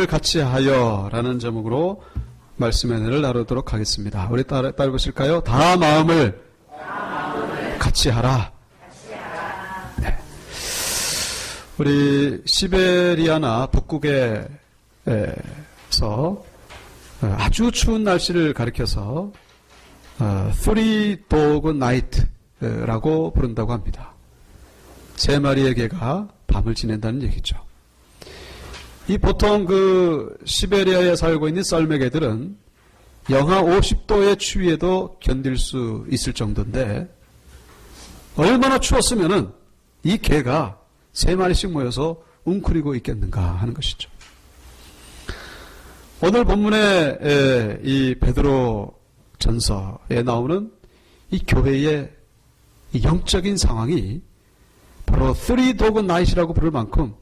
같이 하여 라는 제목으로 말씀의 은혜를 나누도록 하겠습니다. 우리 따라 보실까요? 다 마음을 같이 하라. 네. 우리 시베리아나 북극에서 아주 추운 날씨를 가리켜서 Three Dog Night라고 부른다고 합니다. 세 마리의 개가 밤을 지낸다는 얘기죠. 이 보통 시베리아에 살고 있는 썰매개들은 영하 50도의 추위에도 견딜 수 있을 정도인데 얼마나 추웠으면은 이 개가 세 마리씩 모여서 웅크리고 있겠는가 하는 것이죠. 오늘 본문의 이 베드로 전서에 나오는 이 교회의 이 영적인 상황이 바로 Three Dog Night이라고 부를 만큼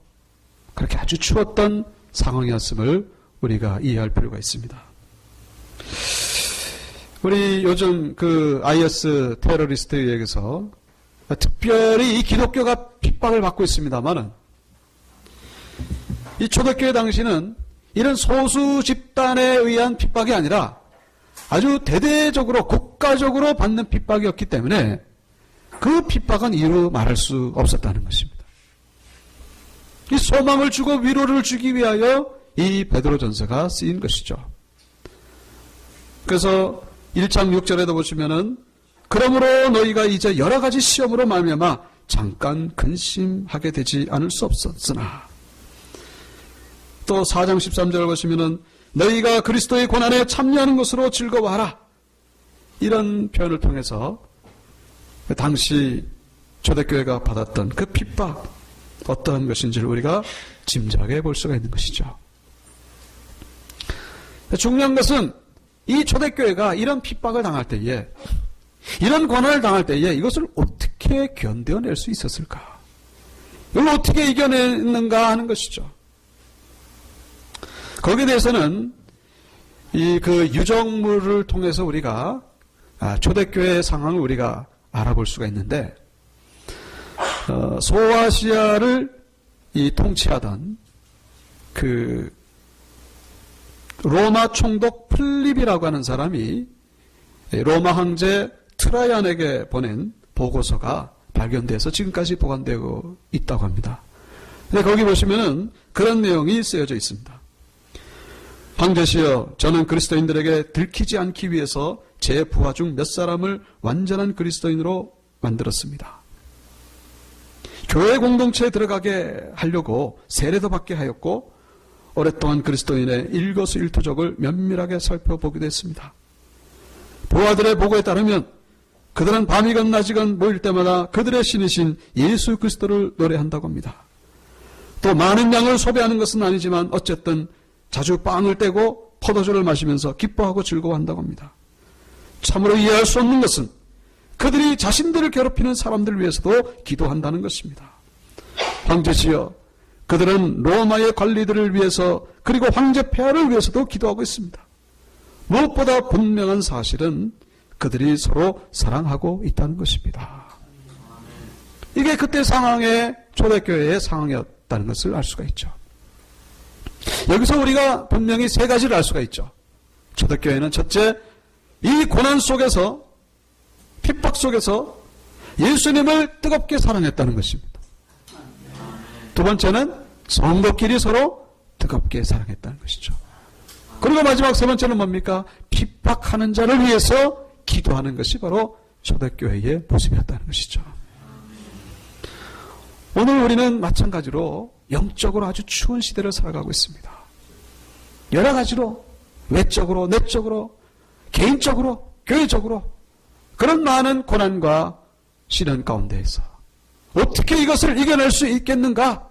그렇게 아주 추웠던 상황이었음을 우리가 이해할 필요가 있습니다. 우리 요즘 IS 테러리스트에 의해서 특별히 이 기독교가 핍박을 받고 있습니다만은 이 초대교회 당시는 이런 소수 집단에 의한 핍박이 아니라 아주 대대적으로 국가적으로 받는 핍박이었기 때문에 그 핍박은 이루 말할 수 없었다는 것입니다. 이 소망을 주고 위로를 주기 위하여 이 베드로전서가 쓰인 것이죠. 그래서 1장 6절에도 보시면은 그러므로 너희가 이제 여러 가지 시험으로 말미암아 잠깐 근심하게 되지 않을 수 없었으나 또 4장 13절을 보시면은 너희가 그리스도의 고난에 참여하는 것으로 즐거워하라. 이런 표현을 통해서 당시 초대교회가 받았던 그 핍박 어떠한 것인지를 우리가 짐작해 볼 수가 있는 것이죠. 중요한 것은 이 초대교회가 이런 핍박을 당할 때에 이런 고난을 당할 때에 이것을 어떻게 견뎌낼 수 있었을까? 이걸 어떻게 이겨냈는가 하는 것이죠. 거기에 대해서는 유적물을 통해서 우리가 초대교회의 상황을 우리가 알아볼 수가 있는데 소아시아를 통치하던 로마 총독 플립이라고 하는 사람이 로마 황제 트라이안에게 보낸 보고서가 발견돼서 지금까지 보관되고 있다고 합니다. 근데 거기 보시면은 그런 내용이 쓰여져 있습니다. 황제시여, 저는 그리스도인들에게 들키지 않기 위해서 제 부하 중 몇 사람을 완전한 그리스도인으로 만들었습니다. 교회 공동체에 들어가게 하려고 세례도 받게 하였고 오랫동안 그리스도인의 일거수일투족을 면밀하게 살펴보기도 했습니다. 부하들의 보고에 따르면 그들은 밤이건 낮이건 모일 때마다 그들의 신이신 예수 그리스도를 노래한다고 합니다. 또 많은 양을 소비하는 것은 아니지만 어쨌든 자주 빵을 떼고 포도주를 마시면서 기뻐하고 즐거워한다고 합니다. 참으로 이해할 수 없는 것은 그들이 자신들을 괴롭히는 사람들을 위해서도 기도한다는 것입니다. 황제시여, 그들은 로마의 관리들을 위해서 그리고 황제 폐하를 위해서도 기도하고 있습니다. 무엇보다 분명한 사실은 그들이 서로 사랑하고 있다는 것입니다. 이게 그때 상황의 초대교회의 상황이었다는 것을 알 수가 있죠. 여기서 우리가 분명히 세 가지를 알 수가 있죠. 초대교회는 첫째, 이 고난 속에서 핍박 속에서 예수님을 뜨겁게 사랑했다는 것입니다. 두 번째는 성도끼리 서로 뜨겁게 사랑했다는 것이죠. 그리고 마지막 세 번째는 뭡니까? 핍박하는 자를 위해서 기도하는 것이 바로 초대교회의 모습이었다는 것이죠. 오늘 우리는 마찬가지로 영적으로 아주 추운 시대를 살아가고 있습니다. 여러 가지로 외적으로, 내적으로, 개인적으로, 교회적으로 그런 많은 고난과 시련 가운데에서 어떻게 이것을 이겨낼 수 있겠는가?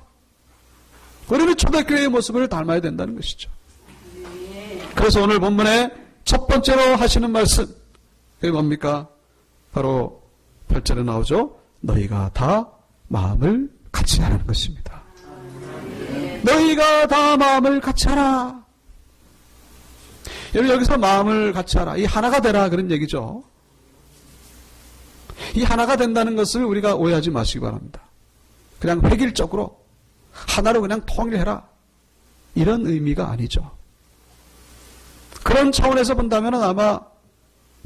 우리는 초대교회의 모습을 닮아야 된다는 것이죠. 그래서 오늘 본문에 첫 번째로 하시는 말씀, 그게 뭡니까? 바로 8절에 나오죠. 너희가 다 마음을 같이 하라는 것입니다. 너희가 다 마음을 같이 하라. 여기서 마음을 같이 하라. 이 하나가 되라 그런 얘기죠. 이 하나가 된다는 것을 우리가 오해하지 마시기 바랍니다. 그냥 획일적으로 하나로 그냥 통일해라. 이런 의미가 아니죠. 그런 차원에서 본다면 아마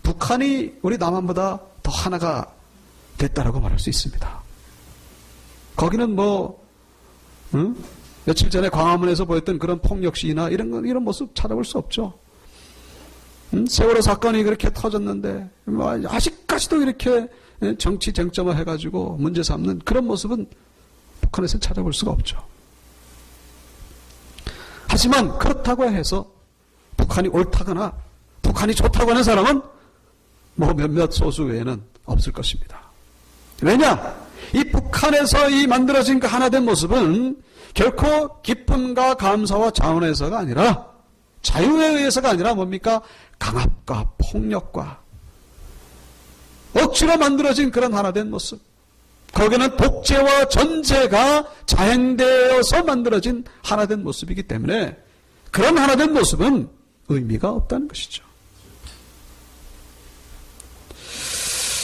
북한이 우리 남한보다 더 하나가 됐다라고 말할 수 있습니다. 거기는 며칠 전에 광화문에서 보였던 그런 폭력 시위나 이런 모습 찾아볼 수 없죠. 세월호 사건이 그렇게 터졌는데 아직까지도 이렇게 정치 쟁점화 해가지고 문제 삼는 그런 모습은 북한에서는 찾아볼 수가 없죠. 하지만 그렇다고 해서 북한이 옳다거나 북한이 좋다고 하는 사람은 몇몇 소수 외에는 없을 것입니다. 왜냐? 이 북한에서 이 만들어진 그 하나된 모습은 결코 기쁨과 감사와 자원에서가 아니라 자유에 의해서가 아니라 뭡니까? 강압과 폭력과 억지로 만들어진 그런 하나된 모습. 거기는 독재와 전제가 자행되어서 만들어진 하나된 모습이기 때문에 그런 하나된 모습은 의미가 없다는 것이죠.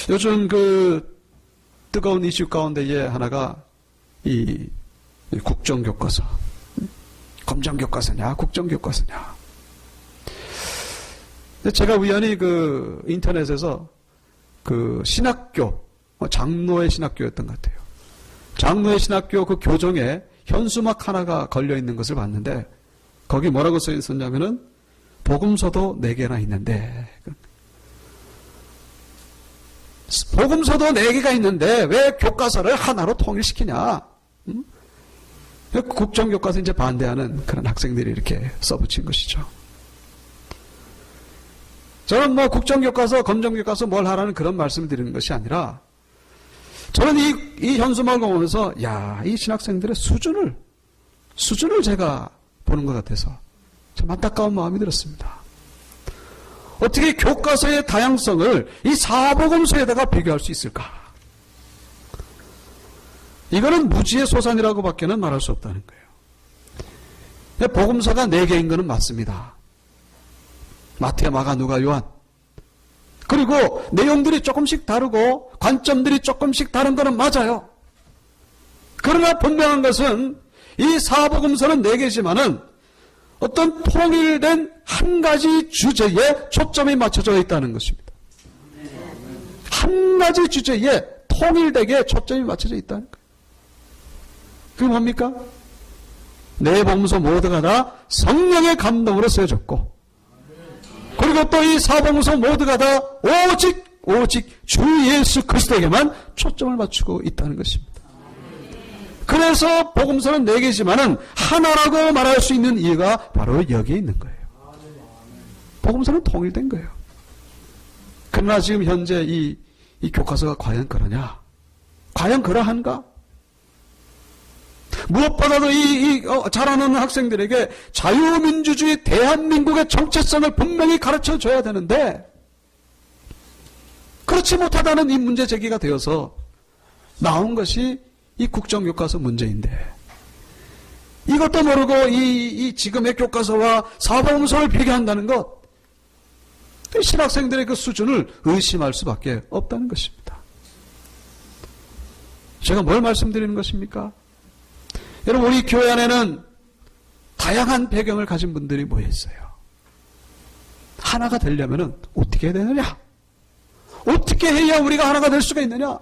요즘 그 뜨거운 이슈 가운데에 하나가 이 국정교과서. 검정교과서냐, 국정교과서냐. 제가 우연히 그 인터넷에서 그 신학교, 장로의 신학교였던 것 같아요. 장로의 신학교 그 교정에 현수막 하나가 걸려 있는 것을 봤는데 거기 뭐라고 써 있었냐면은 복음서도 4개나 있는데 복음서도 4개가 있는데 왜 교과서를 하나로 통일시키냐? 국정교과서 이제 반대하는 그런 학생들이 이렇게 써붙인 것이죠. 저는 국정교과서, 검정교과서 뭘 하라는 그런 말씀을 드리는 것이 아니라 저는 이 현수막을 보면서 이 신학생들의 수준을 제가 보는 것 같아서 참 안타까운 마음이 들었습니다. 어떻게 교과서의 다양성을 이 사복음서에다가 비교할 수 있을까? 이거는 무지의 소산이라고 밖에는 말할 수 없다는 거예요. 복음서가 4개인 것은 맞습니다. 마태, 마가, 누가, 요한. 그리고 내용들이 조금씩 다르고 관점들이 조금씩 다른 것은 맞아요. 그러나 분명한 것은 이 사복음서는 4개지만은 어떤 통일된 한 가지 주제에 초점이 맞춰져 있다는 것입니다. 한 가지 주제에 통일되게 초점이 맞춰져 있다는 거예요. 그게 뭡니까? 네 복음서 모두가 다 성령의 감동으로 쓰여졌고 그리고 또 이 사복음서 모두가 다 오직 주 예수 그리스도에게만 초점을 맞추고 있다는 것입니다. 그래서 복음서는 4개지만은 하나라고 말할 수 있는 이유가 바로 여기에 있는 거예요. 복음서는 통일된 거예요. 그러나 지금 현재 이 교과서가 과연 그러냐? 과연 그러한가? 무엇보다도 자라나는 학생들에게 자유민주주의 대한민국의 정체성을 분명히 가르쳐줘야 되는데 그렇지 못하다는 이 문제 제기가 되어서 나온 것이 이 국정교과서 문제인데 이것도 모르고 이 지금의 교과서와 사복음서를 비교한다는 것 신학생들의 그 수준을 의심할 수밖에 없다는 것입니다. 제가 뭘 말씀드리는 것입니까? 여러분 우리 교회 안에는 다양한 배경을 가진 분들이 모여 있어요. 하나가 되려면 어떻게 해야 되느냐? 어떻게 해야 우리가 하나가 될 수가 있느냐?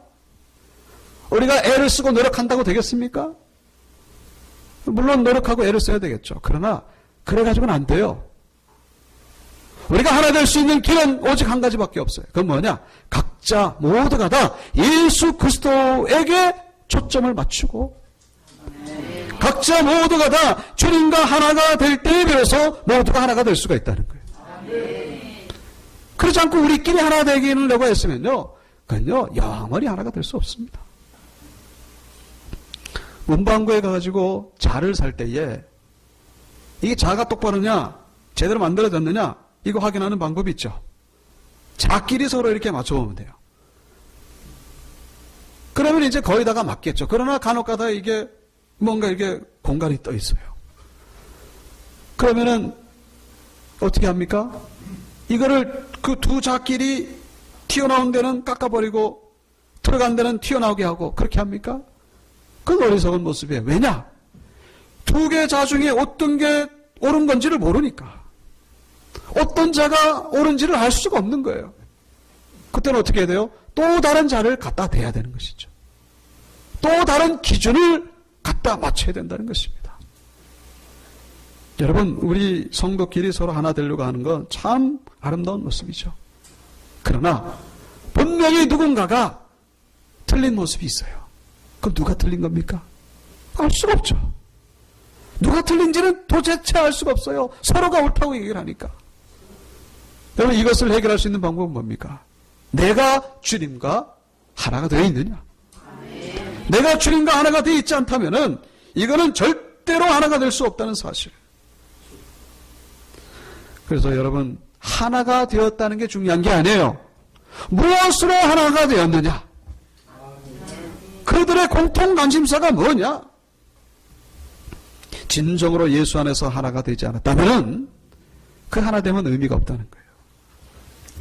우리가 애를 쓰고 노력한다고 되겠습니까? 물론 노력하고 애를 써야 되겠죠. 그러나 그래가지고는 안 돼요. 우리가 하나 될 수 있는 길은 오직 한 가지밖에 없어요. 그건 뭐냐? 각자 모두가 다 예수 그리스도에게 초점을 맞추고 각자 모두가 다 주님과 하나가 될 때에 비로소 모두가 하나가 될 수가 있다는 거예요. 그렇지 않고 우리끼리 하나 되기를 내고 했으면요, 그건요 영원히 하나가 될 수 없습니다. 문방구에 가가지고 자를 살 때에 이게 자가 똑바르냐 제대로 만들어졌느냐 이거 확인하는 방법이 있죠. 자끼리 서로 이렇게 맞춰보면 돼요. 그러면 이제 거의다가 맞겠죠. 그러나 간혹가다 이게 뭔가 이렇게 공간이 떠 있어요. 그러면은 어떻게 합니까? 이거를 그 두 자끼리 튀어나온 데는 깎아버리고 들어간 데는 튀어나오게 하고 그렇게 합니까? 그건 어리석은 모습이에요. 왜냐? 두 개 자 중에 어떤 게 옳은 건지를 모르니까 어떤 자가 옳은지를 알 수가 없는 거예요. 그때는 어떻게 해야 돼요? 또 다른 자를 갖다 대야 되는 것이죠. 또 다른 기준을 갖다 맞춰야 된다는 것입니다. 여러분, 우리 성도끼리 서로 하나 되려고 하는 건 참 아름다운 모습이죠. 그러나 분명히 누군가가 틀린 모습이 있어요. 그럼 누가 틀린 겁니까? 알 수가 없죠. 누가 틀린지는 도대체 알 수가 없어요. 서로가 옳다고 얘기를 하니까. 여러분, 이것을 해결할 수 있는 방법은 뭡니까? 내가 주님과 하나가 되어 있느냐? 내가 주님과 하나가 되어 있지 않다면은 이거는 절대로 하나가 될 수 없다는 사실. 그래서 여러분, 하나가 되었다는 게 중요한 게 아니에요. 무엇으로 하나가 되었느냐? 그들의 공통 관심사가 뭐냐? 진정으로 예수 안에서 하나가 되지 않았다면 그 하나 되면 의미가 없다는 거예요.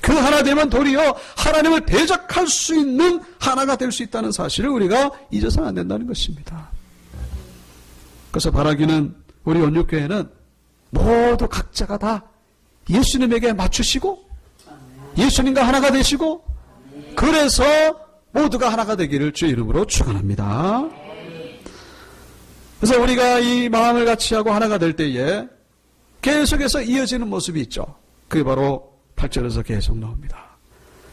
그 하나 되면 도리어 하나님을 대적할 수 있는 하나가 될 수 있다는 사실을 우리가 잊어서는 안 된다는 것입니다. 그래서 바라기는 우리 온육교회는 모두 각자가 다 예수님에게 맞추시고 예수님과 하나가 되시고 그래서 모두가 하나가 되기를 주의 이름으로 축원합니다. 그래서 우리가 이 마음을 같이 하고 하나가 될 때에 계속해서 이어지는 모습이 있죠. 그게 바로 8절에서 계속 나옵니다.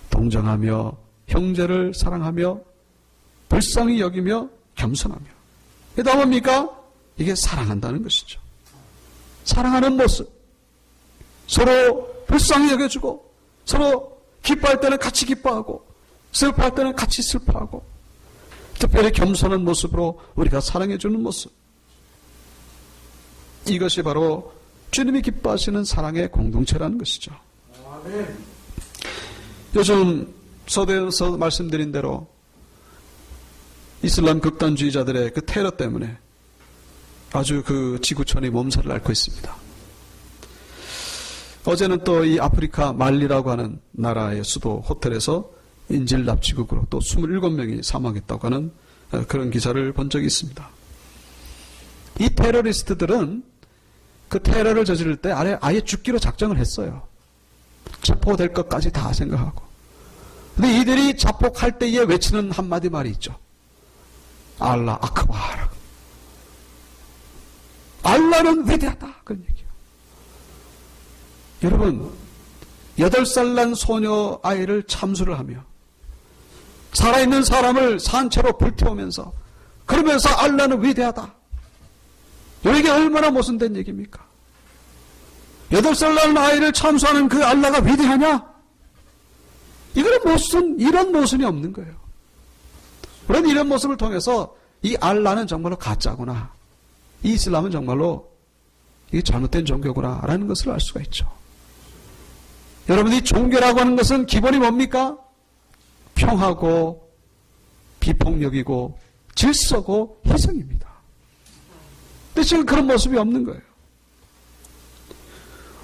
동정하며 형제를 사랑하며 불쌍히 여기며 겸손하며. 이게 다 뭡니까? 이게 사랑한다는 것이죠. 사랑하는 모습. 서로 불쌍히 여겨주고 서로 기뻐할 때는 같이 기뻐하고 슬퍼할 때는 같이 슬퍼하고 특별히 겸손한 모습으로 우리가 사랑해주는 모습. 이것이 바로 주님이 기뻐하시는 사랑의 공동체라는 것이죠. 요즘 서두에서 말씀드린 대로 이슬람 극단주의자들의 그 테러 때문에 아주 그 지구촌이 몸살을 앓고 있습니다. 어제는 또 이 아프리카 말리라고 하는 나라의 수도 호텔에서 인질 납치극으로 또 27명이 사망했다고 하는 그런 기사를 본 적이 있습니다. 이 테러리스트들은 그 테러를 저지를 때 아예 죽기로 작정을 했어요. 체포될 것까지 다 생각하고. 근데 이들이 자폭할 때에 외치는 한마디 말이 있죠. 알라 아크바르. 알라는 위대하다. 그런 얘기예요. 여러분, 8살 난 소녀 아이를 참수를 하며 살아있는 사람을 산채로 불태우면서 그러면서 알라는 위대하다. 이게 얼마나 모순된 얘기입니까? 8살 난 아이를 참수하는 그 알라가 위대하냐? 이거는 이런 모순이 없는 거예요. 우리는 이런 모습을 통해서 이 알라는 정말로 가짜구나. 이 이슬람은 정말로 이게 잘못된 종교구나 라는 것을 알 수가 있죠. 여러분, 이 종교라고 하는 것은 기본이 뭡니까? 평화고 비폭력이고 질서고 희생입니다. 근데 지금 그런 모습이 없는 거예요.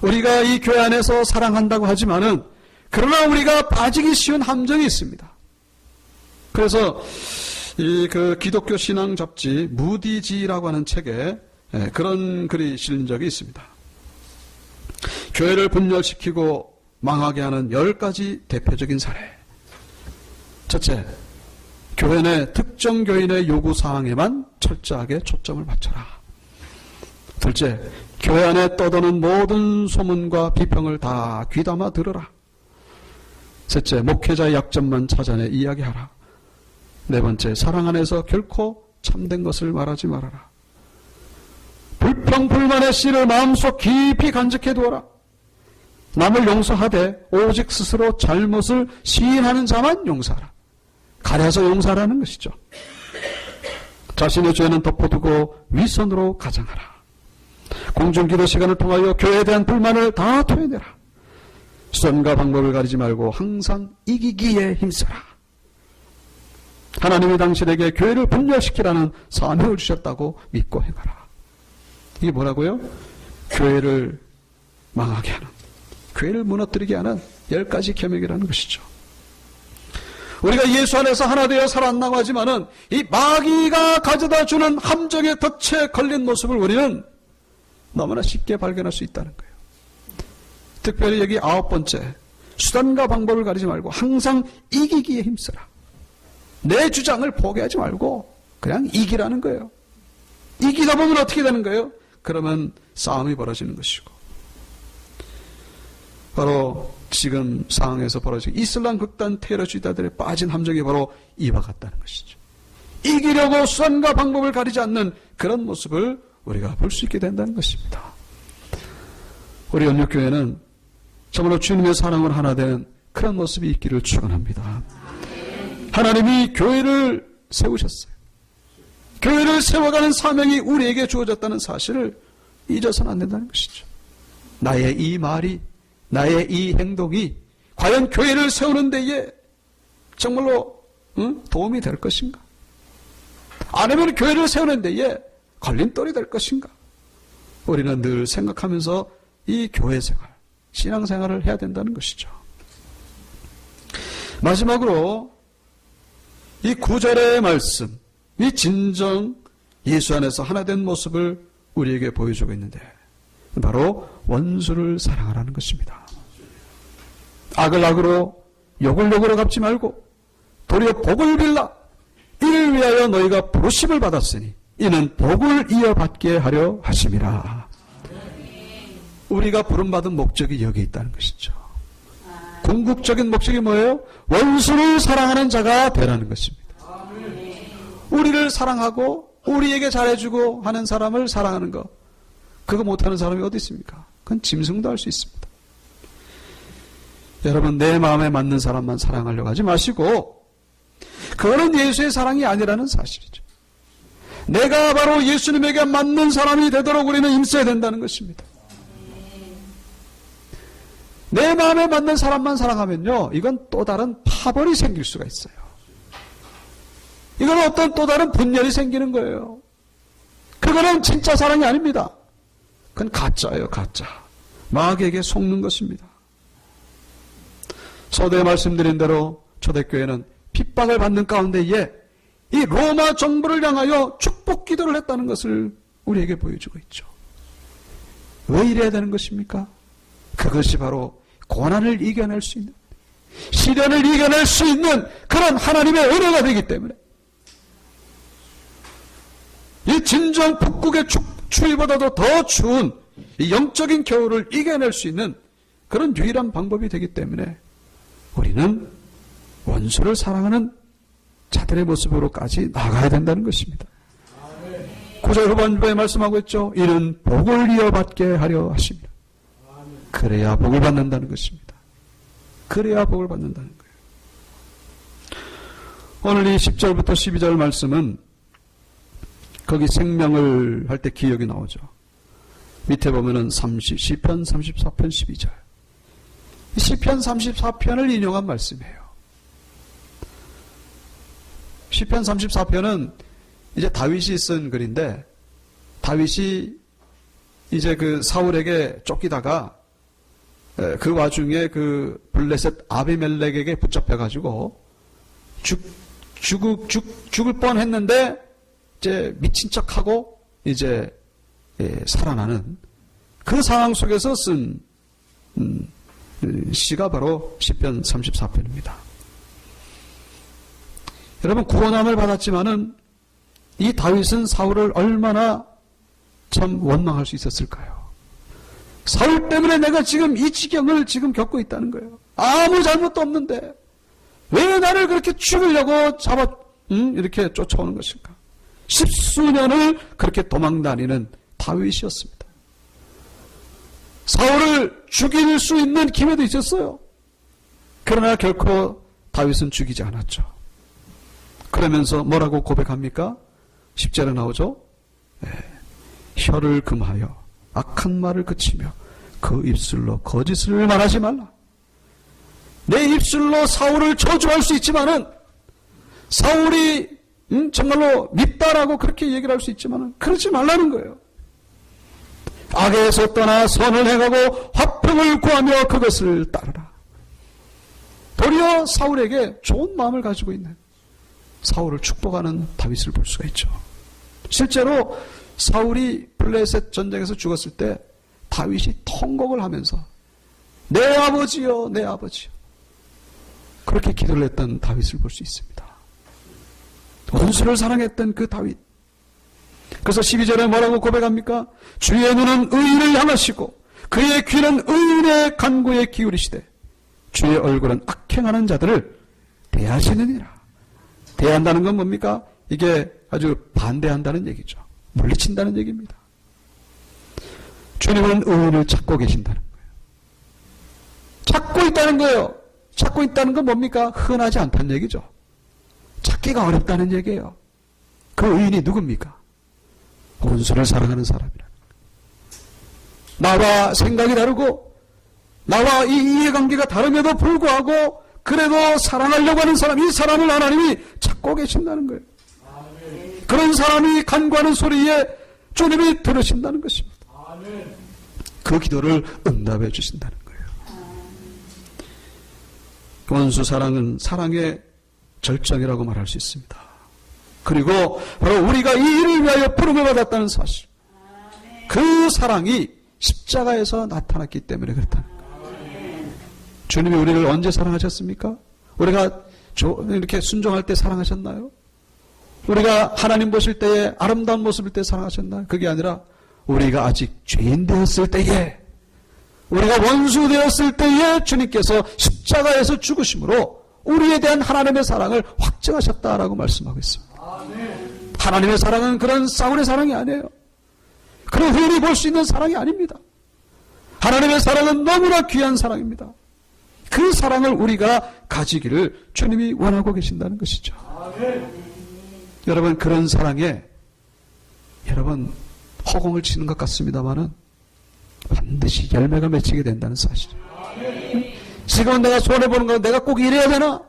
우리가 이 교회 안에서 사랑한다고 하지만은 그러나 우리가 빠지기 쉬운 함정이 있습니다. 그래서 그 기독교 신앙 잡지 무디지라고 하는 책에 그런 글이 실린 적이 있습니다. 교회를 분열시키고 망하게 하는 10가지 대표적인 사례. 첫째, 교회 내 특정 교인의 요구사항에만 철저하게 초점을 맞춰라. 둘째, 교회 안에 떠도는 모든 소문과 비평을 다 귀담아 들으라. 셋째, 목회자의 약점만 찾아내 이야기하라. 네 번째, 사랑 안에서 결코 참된 것을 말하지 말아라. 불평, 불만의 씨를 마음속 깊이 간직해 두어라. 남을 용서하되 오직 스스로 잘못을 시인하는 자만 용서하라. 가려서 용서하라는 것이죠. 자신의 죄는 덮어두고 위선으로 가장하라. 공중기도 시간을 통하여 교회에 대한 불만을 다 토해내라. 수단과 방법을 가리지 말고 항상 이기기에 힘써라. 하나님이 당신에게 교회를 분열시키라는 사명을 주셨다고 믿고 행하라. 이게 뭐라고요? 교회를 망하게 하는, 교회를 무너뜨리게 하는 10가지 계명이라는 것이죠. 우리가 예수 안에서 하나 되어 살아난다고 하지만은 이 마귀가 가져다 주는 함정의 덫에 걸린 모습을 우리는 너무나 쉽게 발견할 수 있다는 거예요. 특별히 여기 9번째, 수단과 방법을 가리지 말고 항상 이기기에 힘쓰라. 내 주장을 포기하지 말고 그냥 이기라는 거예요. 이기다 보면 어떻게 되는 거예요? 그러면 싸움이 벌어지는 것이고, 바로 지금 상황에서 벌어지는 이슬람 극단 테러주의자들의 빠진 함정이 바로 이와 같다는 것이죠. 이기려고 수단과 방법을 가리지 않는 그런 모습을 우리가 볼 수 있게 된다는 것입니다. 우리 연육교회는 정말로 주님의 사랑으로 하나 되는 그런 모습이 있기를 축원합니다. 하나님이 교회를 세우셨어요. 교회를 세워가는 사명이 우리에게 주어졌다는 사실을 잊어서는 안 된다는 것이죠. 나의 이 말이, 나의 이 행동이 과연 교회를 세우는 데에 정말로 도움이 될 것인가? 아니면 교회를 세우는 데에 걸림돌이 될 것인가? 우리는 늘 생각하면서 이 교회 생활, 신앙생활을 해야 된다는 것이죠. 마지막으로 이 9절의 말씀, 이 진정 예수 안에서 하나 된 모습을 우리에게 보여주고 있는데 바로 원수를 사랑하라는 것입니다. 악을 악으로 욕을 욕으로 갚지 말고 도리어 복을 빌라. 이를 위하여 너희가 부르심을 받았으니 이는 복을 이어받게 하려 하심이라. 우리가 부름받은 목적이 여기 있다는 것이죠. 궁극적인 목적이 뭐예요? 원수를 사랑하는 자가 되라는 것입니다. 우리를 사랑하고 우리에게 잘해주고 하는 사람을 사랑하는 것, 그거 못하는 사람이 어디 있습니까? 그건 짐승도 할 수 있습니다. 여러분, 내 마음에 맞는 사람만 사랑하려고 하지 마시고 그거는 예수의 사랑이 아니라는 사실이죠. 내가 바로 예수님에게 맞는 사람이 되도록 우리는 힘써야 된다는 것입니다. 내 마음에 맞는 사람만 사랑하면요, 이건 또 다른 파벌이 생길 수가 있어요. 이건 어떤 또 다른 분열이 생기는 거예요. 그거는 진짜 사랑이 아닙니다. 그건 가짜예요, 가짜. 마귀에게 속는 것입니다. 서두에 말씀드린 대로 초대교회는 핍박을 받는 가운데에 이 로마 정부를 향하여 축복 기도를 했다는 것을 우리에게 보여주고 있죠. 왜 이래야 되는 것입니까? 그것이 바로 고난을 이겨낼 수 있는, 시련을 이겨낼 수 있는 그런 하나님의 은혜가 되기 때문에, 이 진정 북극의 추위보다도 더 추운 이 영적인 겨울을 이겨낼 수 있는 그런 유일한 방법이 되기 때문에 우리는 원수를 사랑하는 자들의 모습으로까지 나가야 된다는 것입니다. 9절 후반부에 말씀하고 있죠. 이는 복을 이어받게 하려 하십니다. 그래야 복을 받는다는 것입니다. 그래야 복을 받는다는 거예요. 오늘 이 10절부터 12절 말씀은 거기 생명을 할 때 기억이 나오죠. 밑에 보면은 시편 34편 12절. 시편 34편을 인용한 말씀이에요. 시편 34편은 이제 다윗이 쓴 글인데, 다윗이 이제 그 사울에게 쫓기다가 그 와중에 그 블레셋 아비멜렉에게 붙잡혀가지고 죽을 뻔했는데 이제 미친 척하고 이제 살아나는 그 상황 속에서 쓴 시가 바로 시편 34편입니다. 여러분, 구원함을 받았지만은 이 다윗은 사울을 얼마나 참 원망할 수 있었을까요? 사울 때문에 내가 지금 이 지경을 지금 겪고 있다는 거예요. 아무 잘못도 없는데 왜 나를 그렇게 죽이려고 이렇게 쫓아오는 것일까? 10수년을 그렇게 도망다니는 다윗이었습니다. 사울을 죽일 수 있는 기회도 있었어요. 그러나 결코 다윗은 죽이지 않았죠. 그러면서 뭐라고 고백합니까? 10절에 나오죠. 혀를 금하여 악한 말을 그치며 그 입술로 거짓을 말하지 말라. 내 입술로 사울을 저주할 수 있지만은, 사울이 정말로 밉다라고 그렇게 얘기를 할 수 있지만은 그러지 말라는 거예요. 악에서 떠나 선을 행하고 화평을 구하며 그것을 따르라. 도리어 사울에게 좋은 마음을 가지고 있는 사울을 축복하는 다윗을 볼 수가 있죠. 실제로 사울이 블레셋 전쟁에서 죽었을 때 다윗이 통곡을 하면서 내 아버지요, 내 아버지요. 그렇게 기도를 했던 다윗을 볼 수 있습니다. 원수를 사랑했던 그 다윗. 그래서 12절에 뭐라고 고백합니까? 주의 눈은 의인을 향하시고 그의 귀는 의인의 간구에 기울이시되 주의 얼굴은 악행하는 자들을 대하시느니라. 대한다는 건 뭡니까? 이게 아주 반대한다는 얘기죠. 물리친다는 얘기입니다. 주님은 의인을 찾고 계신다는 거예요. 찾고 있다는 거예요. 찾고 있다는 건 뭡니까? 흔하지 않다는 얘기죠. 찾기가 어렵다는 얘기예요. 그 의인이 누굽니까? 원수를 사랑하는 사람이라. 나와 생각이 다르고 나와 이 이해관계가 다름에도 불구하고 그래도 사랑하려고 하는 사람, 이 사람을 하나님이 찾고 계신다는 거예요. 그런 사람이 간구하는 소리에 주님이 들으신다는 것입니다. 그 기도를 응답해 주신다는 거예요. 원수 사랑은 사랑의 절정이라고 말할 수 있습니다. 그리고 바로 우리가 이 일을 위하여 부름을 받았다는 사실, 그 사랑이 십자가에서 나타났기 때문에 그렇다는 거예요. 주님이 우리를 언제 사랑하셨습니까? 우리가 이렇게 순종할 때 사랑하셨나요? 우리가 하나님 보실 때에 아름다운 모습일 때 사랑하셨나요? 그게 아니라 우리가 아직 죄인 되었을 때에, 우리가 원수 되었을 때에 주님께서 십자가에서 죽으심으로 우리에 대한 하나님의 사랑을 확증하셨다라고 말씀하고 있습니다. 하나님의 사랑은 그런 사울의 사랑이 아니에요. 그런 흔히 볼 수 있는 사랑이 아닙니다. 하나님의 사랑은 너무나 귀한 사랑입니다. 그 사랑을 우리가 가지기를 주님이 원하고 계신다는 것이죠. 여러분, 그런 사랑에 여러분 허공을 치는 것 같습니다만은 반드시 열매가 맺히게 된다는 사실이에요. 지금 내가 손해보는 거 내가 꼭 이래야 되나?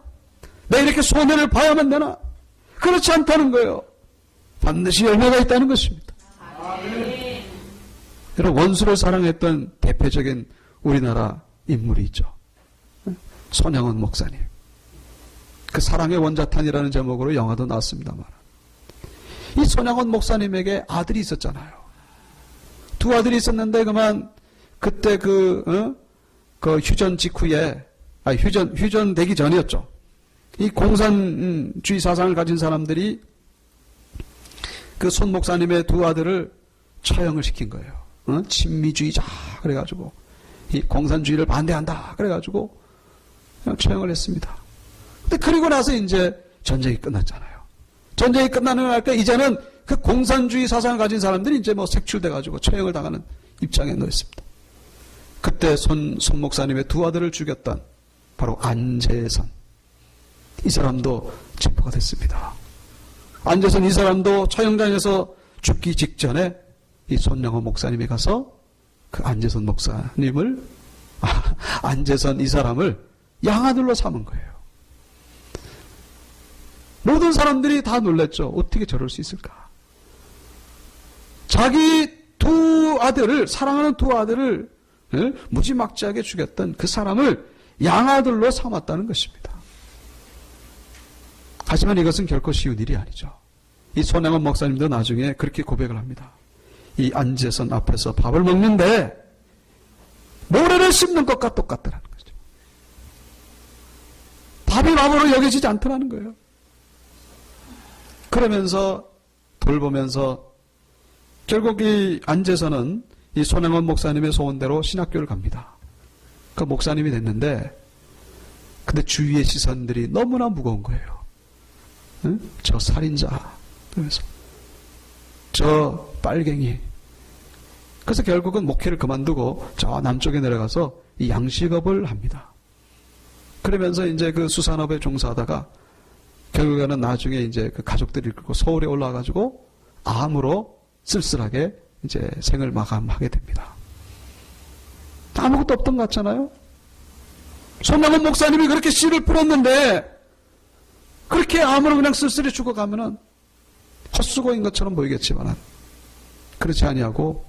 내가 이렇게 손해를 봐야만 되나? 그렇지 않다는 거예요. 반드시 열매가 있다는 것입니다. 여러분, 원수를 사랑했던 대표적인 우리나라 인물이 있죠. 손양원 목사님. 그 사랑의 원자탄이라는 제목으로 영화도 나왔습니다만, 이 손양원 목사님에게 아들이 있었잖아요. 두 아들이 있었는데 그만 그때 그 휴전 직후에, 휴전 되기 전이었죠. 이 공산주의 사상을 가진 사람들이 그 손 목사님의 두 아들을 처형을 시킨 거예요. 친미주의자 그래가지고 이 공산주의를 반대한다 그래가지고 처형을 했습니다. 근데 그리고 나서 이제 전쟁이 끝났잖아요. 전쟁이 끝나는 날 때 이제는 그 공산주의 사상을 가진 사람들이 이제 뭐 색출돼가지고 처형을 당하는 입장에 놓였습니다. 그때 손 목사님의 두 아들을 죽였던 바로 안재선, 이 사람도 체포가 됐습니다. 안재선 이 사람도 처형장에서 죽기 직전에 이 손양원 목사님이 가서 그 안재선 목사님을, 안재선 이 사람을 양아들로 삼은 거예요. 모든 사람들이 다 놀랐죠. 어떻게 저럴 수 있을까? 자기 두 아들을, 사랑하는 두 아들을 무지막지하게 죽였던 그 사람을 양아들로 삼았다는 것입니다. 하지만 이것은 결코 쉬운 일이 아니죠. 이 손양원 목사님도 나중에 그렇게 고백을 합니다. 이 안재선 앞에서 밥을 먹는데 모래를 씹는 것과 똑같더라는 거죠. 밥이 밥으로 여겨지지 않더라는 거예요. 그러면서 돌보면서 결국 이 안재선은 이 손양원 목사님의 소원대로 신학교를 갑니다. 그 목사님이 됐는데, 근데 주위의 시선들이 너무나 무거운 거예요. 응? 저 살인자, 그러면서 저 빨갱이. 그래서 결국은 목회를 그만두고 저 남쪽에 내려가서 이 양식업을 합니다. 그러면서 이제 그 수산업에 종사하다가 결국에는 나중에 이제 그 가족들이 이끌고 서울에 올라와가지고 암으로 쓸쓸하게 이제 생을 마감하게 됩니다. 아무것도 없던 것 같잖아요? 손양원 목사님이 그렇게 씨를 뿌렸는데 그렇게 암으로 그냥 쓸쓸히 죽어가면은 헛수고인 것처럼 보이겠지만 그렇지 아니하고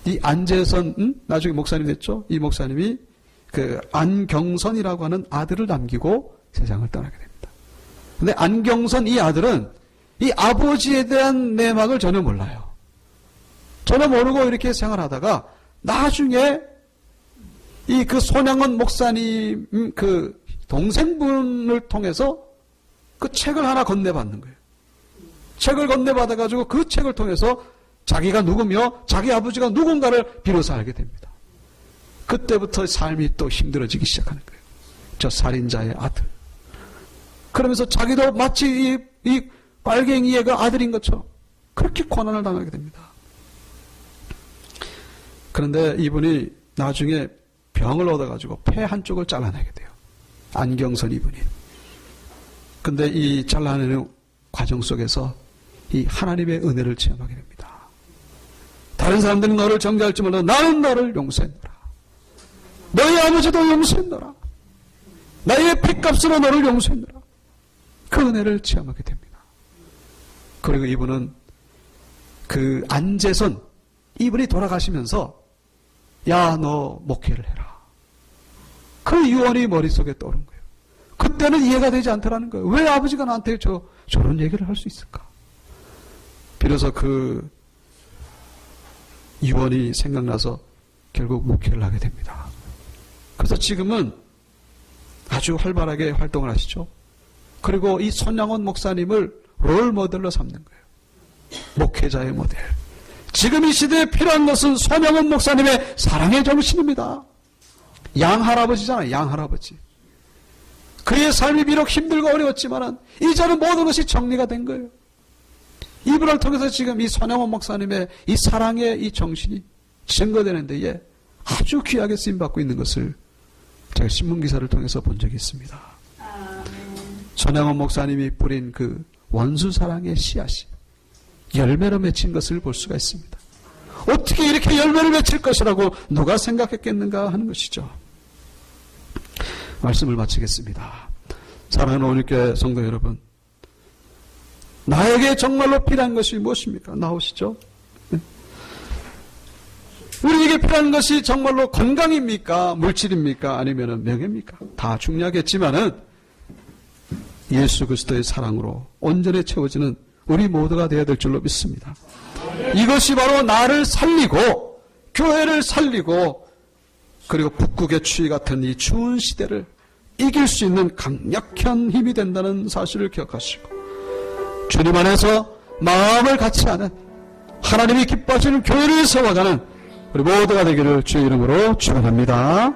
이 안재선, 나중에 목사님 됐죠? 이 목사님이 그 안경선이라고 하는 아들을 남기고 세상을 떠나게 됩니다. 근데 안경선 이 아들은 이 아버지에 대한 내막을 전혀 몰라요. 전혀 모르고 이렇게 생활하다가 나중에 이 그 손양원 목사님 그 동생분을 통해서 그 책을 하나 건네받는 거예요. 책을 건네받아가지고 그 책을 통해서 자기가 누구며 자기 아버지가 누군가를 비로소 알게 됩니다. 그때부터 삶이 또 힘들어지기 시작하는 거예요. 저 살인자의 아들. 그러면서 자기도 마치 이 빨갱이의 그 아들인 것처럼 그렇게 고난을 당하게 됩니다. 그런데 이분이 나중에 병을 얻어가지고 폐 한쪽을 잘라내게 돼요. 안경선 이분이. 근데 이 잘라내는 과정 속에서 이 하나님의 은혜를 체험하게 됩니다. 다른 사람들은 너를 정죄할지 몰라도 나는 너를 용서했노라. 너희 아버지도 용서했노라. 나의 피값으로 너를 용서했노라. 그 은혜를 체험하게 됩니다. 그리고 이분은 그 안재선 이분이 돌아가시면서 야, 너 목회를 해라. 그 유언이 머릿속에 떠오른 거예요. 그때는 이해가 되지 않더라는 거예요. 왜 아버지가 나한테 저런 얘기를 할 수 있을까? 비로소 그 유언이 생각나서 결국 목회를 하게 됩니다. 그래서 지금은 아주 활발하게 활동을 하시죠. 그리고 이 손양원 목사님을 롤 모델로 삼는 거예요. 목회자의 모델. 지금 이 시대에 필요한 것은 손양원 목사님의 사랑의 정신입니다. 양할아버지잖아요. 양할아버지. 그의 삶이 비록 힘들고 어려웠지만 이제는 모든 것이 정리가 된 거예요. 이분을 통해서 지금 이 손양원 목사님의 이 사랑의 이 정신이 증거되는 데에 아주 귀하게 쓰임받고 있는 것을 제가 신문기사를 통해서 본 적이 있습니다. 손양원 목사님이 뿌린 그 원수사랑의 씨앗이 열매로 맺힌 것을 볼 수가 있습니다. 어떻게 이렇게 열매를 맺힐 것이라고 누가 생각했겠는가 하는 것이죠. 말씀을 마치겠습니다. 사랑하는 오늘교회 성도 여러분, 나에게 정말로 필요한 것이 무엇입니까? 나오시죠? 우리에게 필요한 것이 정말로 건강입니까? 물질입니까? 아니면 명예입니까? 다 중요하겠지만은 예수 그리스도의 사랑으로 온전히 채워지는 우리 모두가 되어야 될 줄로 믿습니다. 이것이 바로 나를 살리고 교회를 살리고 그리고 북극의 추위 같은 이 추운 시대를 이길 수 있는 강력한 힘이 된다는 사실을 기억하시고 주님 안에서 마음을 같이 하는 하나님이 기뻐하시는 교회를 세워가는 우리 모두가 되기를 주의 이름으로 축원합니다.